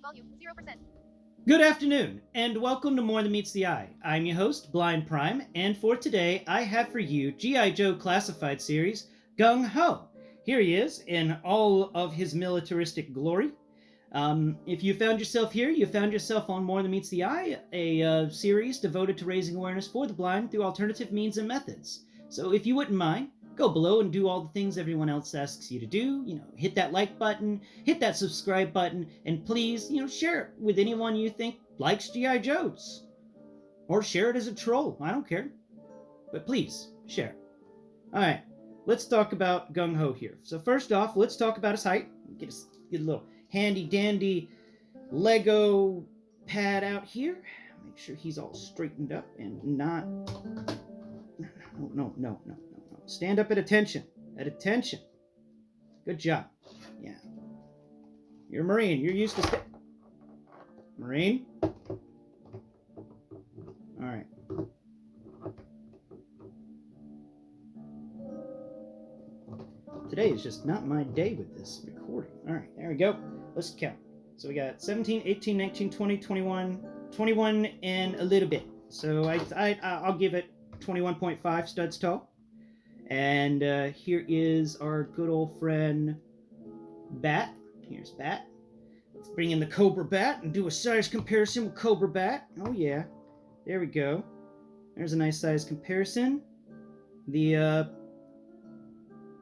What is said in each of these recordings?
Articulation volume 0%. Good afternoon, and welcome to More Than Meets the Eye. I'm your host, Blind Prime, and for today, I have for you G.I. Joe Classified Series, Gung-Ho. Here he is in all of his militaristic glory. If you found yourself here, you found yourself on More Than Meets the Eye, a series devoted to raising awareness for the blind through alternative means and methods. So if you wouldn't mind, go below and do all the things everyone else asks you to do. Hit that like button, hit that subscribe button, and please, share it with anyone you think likes G.I. Joes. Or share it as a troll, I don't care. But please, share it. Alright, let's talk about Gung-Ho here. So first off, let's talk about his height. Get a little handy-dandy Lego pad out here. Make sure he's all straightened up and not... No. Stand up at attention. At attention. Good job. Yeah. You're a Marine. You're used to Marine? Alright. Today is just not my day with this recording. Alright, there we go. Let's count. So we got 17, 18, 19, 20, 21 and a little bit. So I'll give it 21.5 studs tall. And here is our good old friend Bat. Here's Bat. Let's bring in the Cobra Bat and do a size comparison with Cobra Bat. Oh yeah, there we go. There's a nice size comparison. The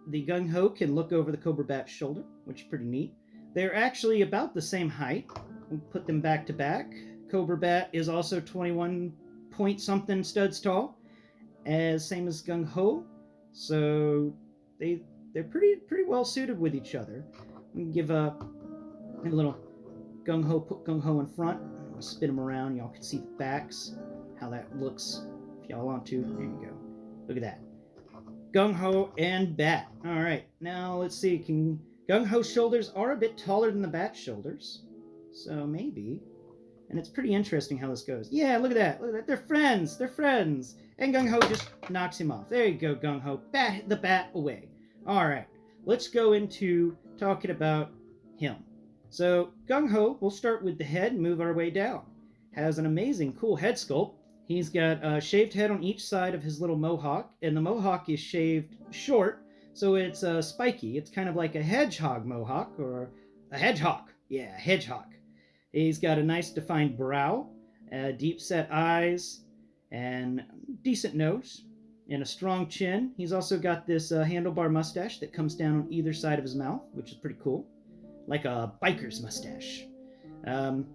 Gung-Ho can look over the Cobra Bat's shoulder, which is pretty neat. They're actually about the same height. We'll put them back to back. Cobra Bat is also 21 point something studs tall, same as Gung-Ho. So they're pretty well suited with each other. We can give a little Gung-Ho, put Gung-Ho in front. I'll spin him around. Y'all can see the backs, how that looks if y'all want to. There you go. Look at that. Gung-Ho and Bat. All right, now let's see. Gung-Ho's shoulders are a bit taller than the Bat's shoulders, so maybe. And it's pretty interesting how this goes. Yeah, look at that. Look at that. They're friends. They're friends. And Gung-Ho just knocks him off. There you go, Gung-Ho. Bat the Bat away. All right. Let's go into talking about him. So Gung-Ho, we'll start with the head and move our way down. Has an amazing, cool head sculpt. He's got a shaved head on each side of his little mohawk. And the mohawk is shaved short, so it's spiky. It's kind of like a hedgehog mohawk, or a hedgehog. Yeah, a hedgehog. He's got a nice defined brow, deep set eyes, and decent nose, and a strong chin. He's also got this handlebar mustache that comes down on either side of his mouth, which is pretty cool, like a biker's mustache. On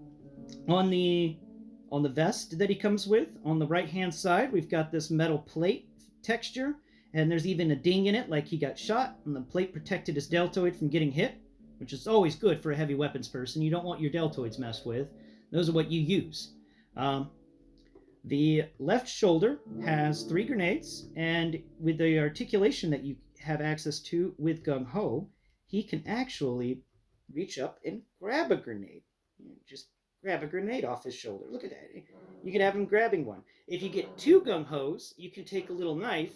the vest that he comes with, on the right-hand side, we've got this metal plate texture, and there's even a ding in it, like he got shot, and the plate protected his deltoid from getting hit, which is always good for a heavy weapons person. You don't want your deltoids messed with. Those are what you use. The left shoulder has 3 grenades, and with the articulation that you have access to with Gung-Ho, he can actually reach up and grab a grenade. Just grab a grenade off his shoulder. Look at that. You can have him grabbing one. If you get 2 Gung-Hos, you can take a little knife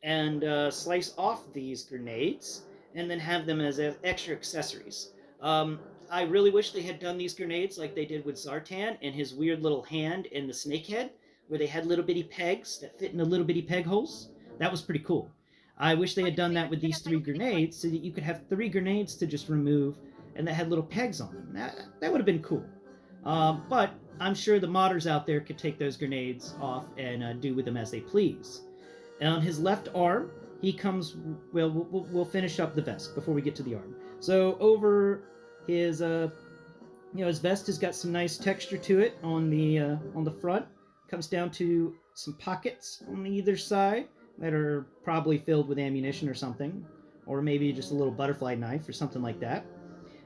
and slice off these grenades, and then have them as extra accessories. I really wish they had done these grenades like they did with Zartan and his weird little hand and the snake head, where they had little bitty pegs that fit into little bitty peg holes. That was pretty cool. I wish they had done that with these 3 grenades, so that you could have 3 grenades to just remove, and that had little pegs on them. That would have been cool. But I'm sure the modders out there could take those grenades off and do with them as they please. And on his left arm, he comes, we'll finish up the vest before we get to the arm. So over his, his vest has got some nice texture to it on the front. Comes down to some pockets on either side that are probably filled with ammunition or something, or maybe just a little butterfly knife or something like that.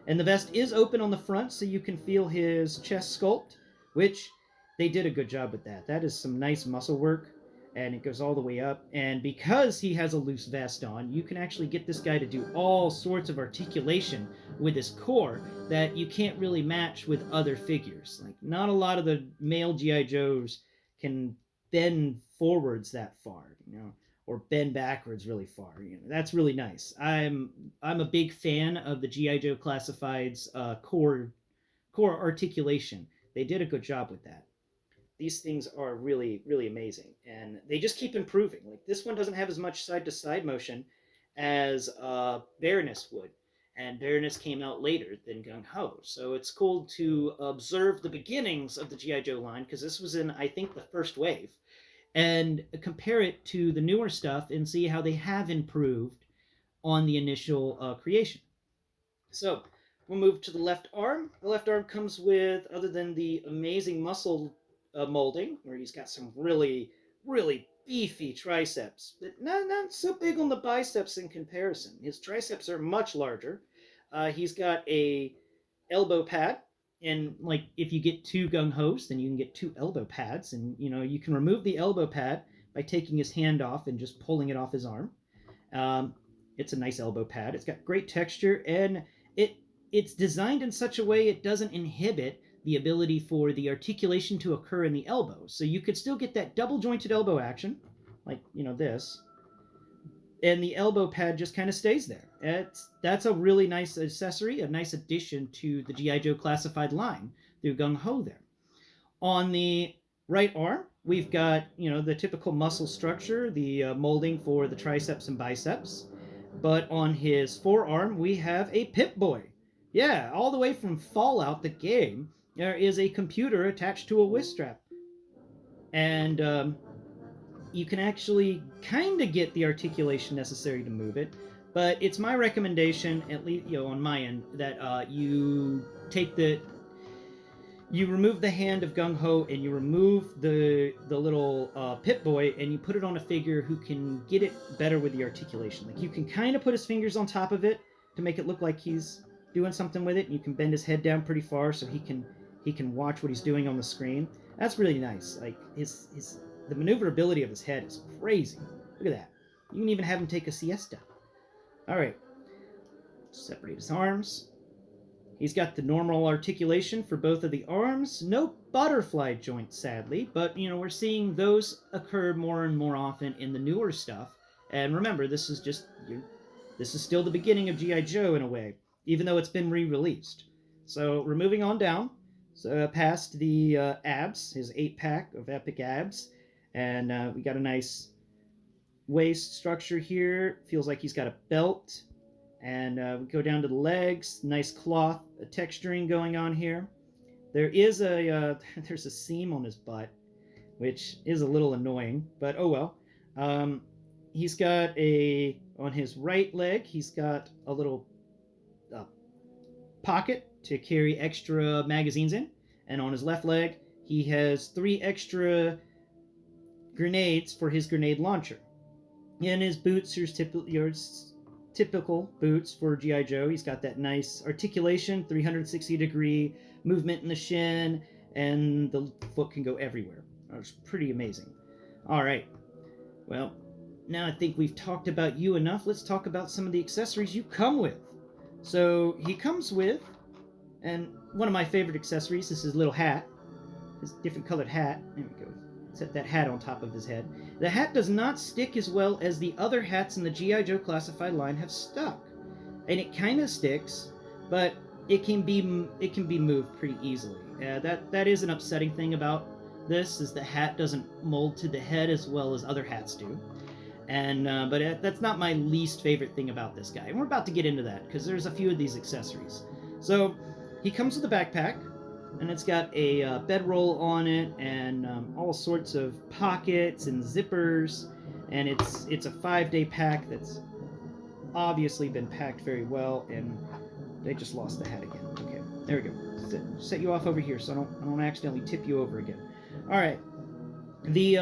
And the vest is open on the front, so you can feel his chest sculpt, which they did a good job with that. That is some nice muscle work. And it goes all the way up. And because he has a loose vest on, you can actually get this guy to do all sorts of articulation with his core that you can't really match with other figures. Like, not a lot of the male G.I. Joes can bend forwards that far, or bend backwards really far. That's really nice. I'm a big fan of the G.I. Joe Classified's core core articulation. They did a good job with that. These things are really, really amazing, and they just keep improving. Like this one doesn't have as much side to side motion as Baroness would, and Baroness came out later than Gung-Ho, so it's cool to observe the beginnings of the GI Joe line because this was in, I think, the first wave, and compare it to the newer stuff and see how they have improved on the initial creation. So we'll move to the left arm. The left arm comes with, other than the amazing muscle molding, where he's got some really, really beefy triceps, but not so big on the biceps in comparison. His triceps are much larger. He's got a elbow pad, and like if you get two gung-hos, then you can get two elbow pads, and you can remove the elbow pad by taking his hand off and just pulling it off his arm. Um, it's a nice elbow pad. It's got great texture, and it's designed in such a way it doesn't inhibit the ability for the articulation to occur in the elbow. So you could still get that double jointed elbow action, like this, and the elbow pad just kind of stays there. That's a really nice accessory, a nice addition to the GI Joe classified line through Gung-Ho there. On the right arm, we've got the typical muscle structure, the molding for the triceps and biceps. But on his forearm, we have a Pip-Boy. Yeah, all the way from Fallout, the game, there is a computer attached to a whisk strap. And you can actually kind of get the articulation necessary to move it. But it's my recommendation, at least on my end, that you remove the hand of Gung-Ho and you remove the little Pip-Boy and you put it on a figure who can get it better with the articulation. Like you can kind of put his fingers on top of it to make it look like he's doing something with it, and you can bend his head down pretty far so he can watch what he's doing on the screen. That's really nice. Like the maneuverability of his head is crazy. Look at that. You can even have him take a siesta. All right. Separate his arms. He's got the normal articulation for both of the arms. No butterfly joints, sadly, but we're seeing those occur more and more often in the newer stuff. And remember, this is still the beginning of GI Joe in a way, even though it's been re-released. So we're moving on down, past the abs, his 8-pack of epic abs, and we got a nice waist structure here. Feels like he's got a belt. And we go down to the legs. Nice cloth texturing going on here. There is there's a seam on his butt, which is a little annoying, but oh well. He's got on his right leg, he's got a little pocket to carry extra magazines in, and on his left leg, he has 3 extra grenades for his grenade launcher. In his boots, there's typical boots for G.I. Joe. He's got that nice articulation, 360-degree movement in the shin, and the foot can go everywhere. It's pretty amazing. All right. Well, now I think we've talked about you enough. Let's talk about some of the accessories you come with. So he comes with, and one of my favorite accessories is his little hat, his different colored hat. There we go. Set that hat on top of his head. The hat does not stick as well as the other hats in the G.I. Joe classified line have stuck. And it kind of sticks, but it can be moved pretty easily. That is an upsetting thing about this, is the hat doesn't mold to the head as well as other hats do. And but that's not my least favorite thing about this guy. And we're about to get into that, because there's a few of these accessories. So he comes with a backpack, and it's got a bedroll on it, and all sorts of pockets and zippers, and it's a 5-day pack that's obviously been packed very well. And they just lost the hat again. Okay, there we go. Set you off over here so I don't accidentally tip you over again. All right. The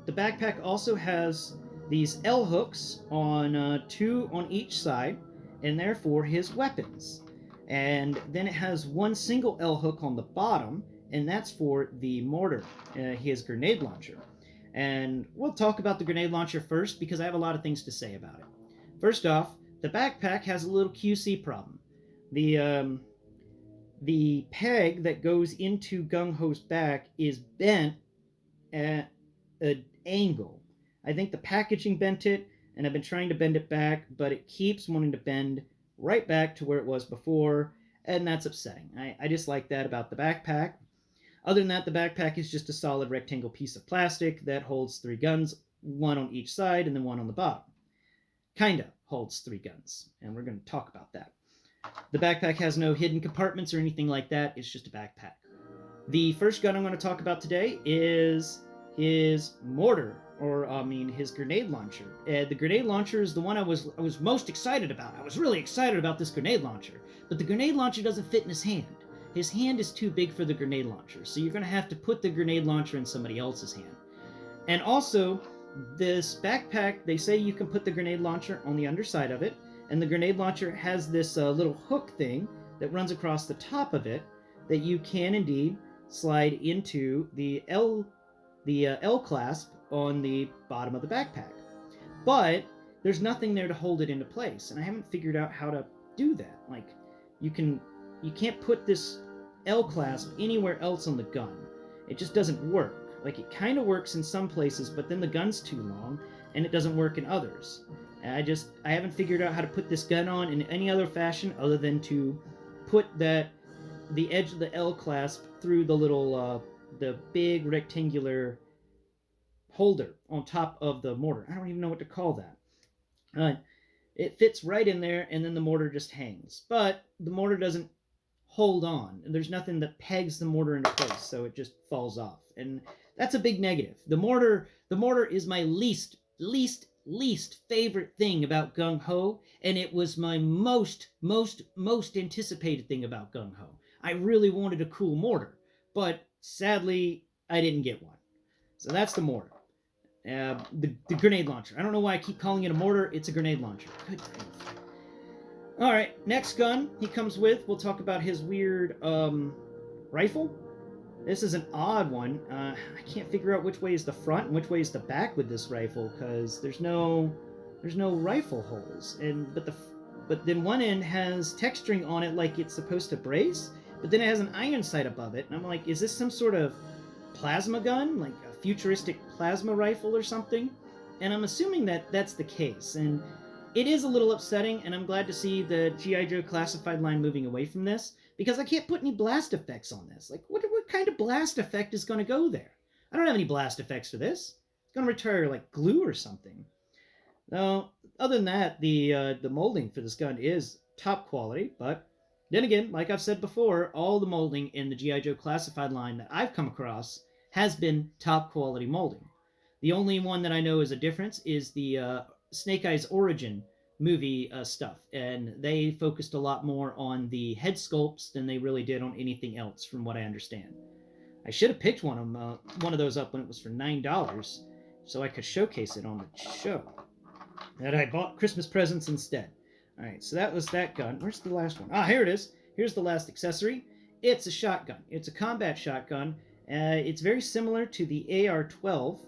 backpack also has these L hooks on 2 on each side, and therefore his weapons. And then it has 1 single L hook on the bottom, and that's for the mortar, his grenade launcher. And we'll talk about the grenade launcher first, because I have a lot of things to say about it. First off, the backpack has a little QC problem. The peg that goes into Gung-Ho's back is bent at an angle. I think the packaging bent it, and I've been trying to bend it back, but it keeps wanting to bend right back to where it was before, and that's upsetting. I dislike that about the backpack. Other than that, the backpack is just a solid rectangle piece of plastic that holds 3 guns, one on each side and then one on the bottom. Kinda holds 3 guns, and we're going to talk about that. The backpack has no hidden compartments or anything like that. It's just a backpack. The first gun I'm going to talk about today is his mortar, or his grenade launcher. The grenade launcher is the one I was most excited about. I was really excited about this grenade launcher, but the grenade launcher doesn't fit in his hand. His hand is too big for the grenade launcher, so you're going to have to put the grenade launcher in somebody else's hand. And also, this backpack, they say you can put the grenade launcher on the underside of it, and the grenade launcher has this little hook thing that runs across the top of it that you can indeed slide into the L clasp on the bottom of the backpack. But there's nothing there to hold it into place, and I haven't figured out how to do that. Like, you can't put this L clasp anywhere else on the gun. It just doesn't work. Like, it kind of works in some places, but then the gun's too long, and it doesn't work in others. And I haven't figured out how to put this gun on in any other fashion other than to put the edge of the L clasp through the little, the big rectangular holder on top of the mortar. I don't even know what to call that. It fits right in there, and then the mortar just hangs. But the mortar doesn't hold on. There's nothing that pegs the mortar into place, so it just falls off. And that's a big negative. The mortar is my least favorite thing about Gung-Ho, and it was my most anticipated thing about Gung-Ho. I really wanted a cool mortar, but sadly, I didn't get one. So that's the mortar. The grenade launcher. I don't know why I keep calling it a mortar. It's a grenade launcher. Good grief. Alright, next gun he comes with, we'll talk about his weird rifle. This is an odd one. I can't figure out which way is the front and which way is the back with this rifle, because there's no rifle holes. But then one end has texturing on it like it's supposed to brace, but then it has an iron sight above it, and I'm like, is this some sort of plasma gun, like a futuristic plasma rifle or something? And I'm assuming that that's the case, and it is a little upsetting, and I'm glad to see the G.I. Joe classified line moving away from this, because I can't put any blast effects on this. Like, what kind of blast effect is going to go there? I don't have any blast effects for this. It's going to require, like, glue or something. Now, other than that, the molding for this gun is top quality, but then again, like I've said before, all the molding in the G.I. Joe classified line that I've come across has been top quality molding. The only one that I know is a difference is the Snake Eyes Origin movie stuff, and they focused a lot more on the head sculpts than they really did on anything else, from what I understand. I should have picked one of those up when it was for $9, so I could showcase it on the show. That I bought Christmas presents instead. All right, so that was that gun. Where's the last one? Ah, here it is. Here's the last accessory. It's a shotgun. It's a combat shotgun. It's very similar to the AR-12.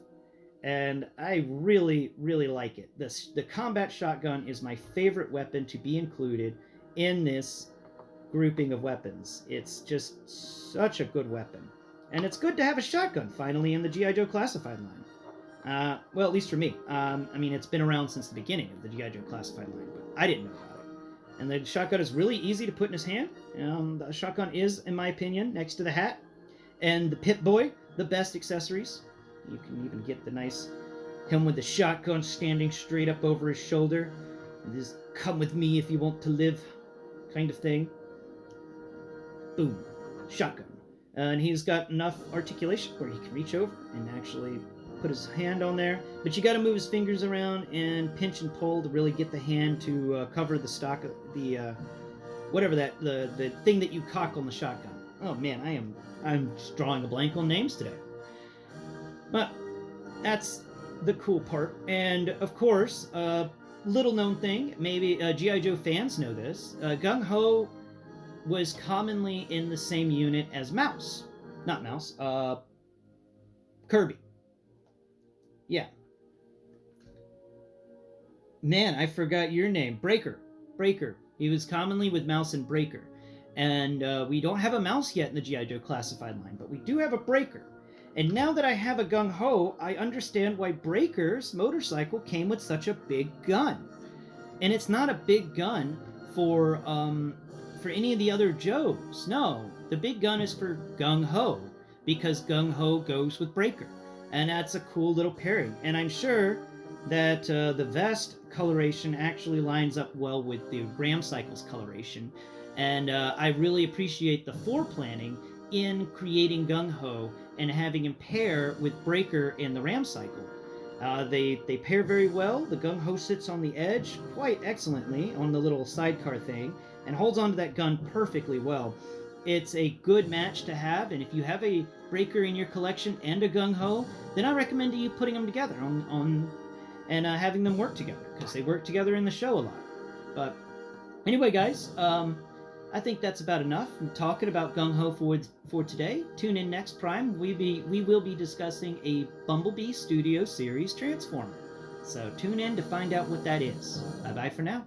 And I really like it. The combat shotgun is my favorite weapon to be included in this grouping of weapons. It's just such a good weapon. And it's good to have a shotgun finally in the G.I. Joe classified line. Well, at least for me. It's been around since the beginning of the G.I. Joe classified line, but I didn't know about it. And the shotgun is really easy to put in his hand. The shotgun is, in my opinion, next to the hat and the Pip-Boy, the best accessories. You can even get the nice him with the shotgun standing straight up over his shoulder. This come with me if you want to live kind of thing. Boom. Shotgun. And he's got enough articulation where he can reach over and actually put his hand on there. But you got to move his fingers around and pinch and pull to really get the hand to cover the stock of the the thing that you cock on the shotgun. Oh man, I'm just drawing a blank on names today. But that's the cool part. And of course, little known thing, maybe G.I. Joe fans know this, Gung-Ho was commonly in the same unit as Kirby. Yeah. Man, I forgot your name. Breaker. He was commonly with Mouse and Breaker. And we don't have a Mouse yet in the G.I. Joe classified line, but we do have a Breaker. And now that I have a Gung-Ho, I understand why Breaker's motorcycle came with such a big gun. And it's not a big gun for for any of the other Joes. No, the big gun is for Gung-Ho, because Gung-Ho goes with Breaker. And that's a cool little pairing. And I'm sure that the vest coloration actually lines up well with the Ram Cycle's coloration. And I really appreciate the floor planning in creating Gung-Ho and having him pair with Breaker in the Ram Cycle. They pair very well. The Gung-Ho sits on the edge quite excellently on the little sidecar thing and holds onto that gun perfectly well. It's a good match to have, and if you have a Breaker in your collection and a Gung-Ho, then I recommend you putting them together and having them work together, because they work together in the show a lot. But anyway, guys, I think that's about enough. I'm talking about Gung-Ho for today. Tune in next Prime. We will be discussing a Bumblebee Studio Series Transformer. So tune in to find out what that is. Bye-bye for now.